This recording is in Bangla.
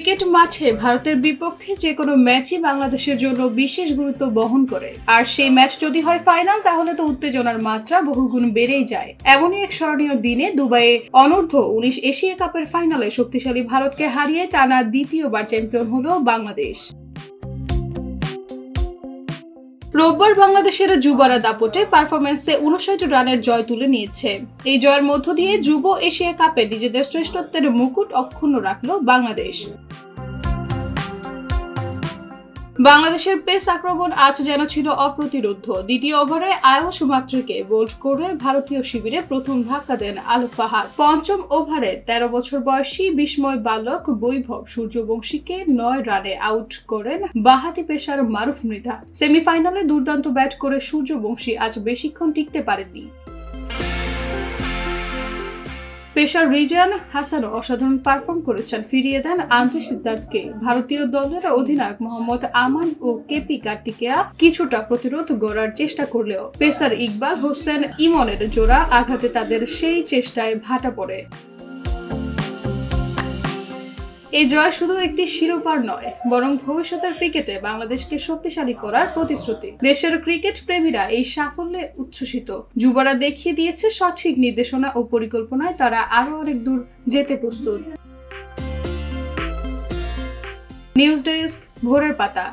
ক্রিকেট মাঠে ভারতের বিপক্ষে যে কোনো ম্যাচই বাংলাদেশের জন্য বিশেষ গুরুত্ব বহন করে, আর সেই ম্যাচ যদি হয় ফাইনাল তাহলে তো উত্তেজনার মাত্রা বহুগুণ বেড়েই যায়। এমনই এক স্মরণীয় দিনে দুবাইয়ে অনূর্ধ্ব-19 এশিয়া কাপের ফাইনালে শক্তিশালী ভারতকে হারিয়ে টানা দ্বিতীয়বার চ্যাম্পিয়ন হলো বাংলাদেশ। রোববার বাংলাদেশের যুবরা দাপটে পারফরম্যান্সে 59 রানের জয় তুলে নিয়েছে। এই জয়ের মধ্য দিয়ে যুব এশিয়া কাপে নিজেদের শ্রেষ্ঠত্বের মুকুট অক্ষুণ্ণ রাখল বাংলাদেশ। বাংলাদেশের পেস আক্রমণ আজ যেন ছিল অপ্রতিরোধ্য। দ্বিতীয় ওভারে আয়ুষ মাত্রকে বোল্ড করে ভারতীয় শিবিরে প্রথম ধাক্কা দেন আল ফাহাদ। পঞ্চম ওভারে 13 বছর বয়সী বিস্ময় বালক বৈভব সূর্যবংশীকে 9 রানে আউট করেন বাঁহাতি পেসার মারুফ মৃধা। সেমিফাইনালে দুর্দান্ত ব্যাট করে সূর্যবংশী আজ বেশিক্ষণ টিকতে পারেননি। পেসার রিজান হাসানও অসাধারণ পারফর্ম করেছেন, ফিরিয়ে দেন আন্দ্রে সিদ্ধার্থকে। ভারতীয় দলের অধিনায়ক মোহাম্মদ আমান ও কেপি কার্তিকেয়া কিছুটা প্রতিরোধ গড়ার চেষ্টা করলেও পেসার ইকবাল হোসেন ইমনের জোড়া আঘাতে তাদের সেই চেষ্টায় ভাটা পড়ে। এই জয় শুধু একটি শিরোপার নয়, বরং ভবিষ্যতের ক্রিকেটে বাংলাদেশকে শক্তিশালী করার প্রতিশ্রুতি। দেশের ক্রিকেট প্রেমীরা এই সাফল্যে উচ্ছ্বসিত। যুবরা দেখিয়ে দিয়েছে সঠিক নির্দেশনা ও পরিকল্পনায় তারা আরো অনেক দূর যেতে প্রস্তুত। নিউজ ডেস্ক, ভোরের পাতা।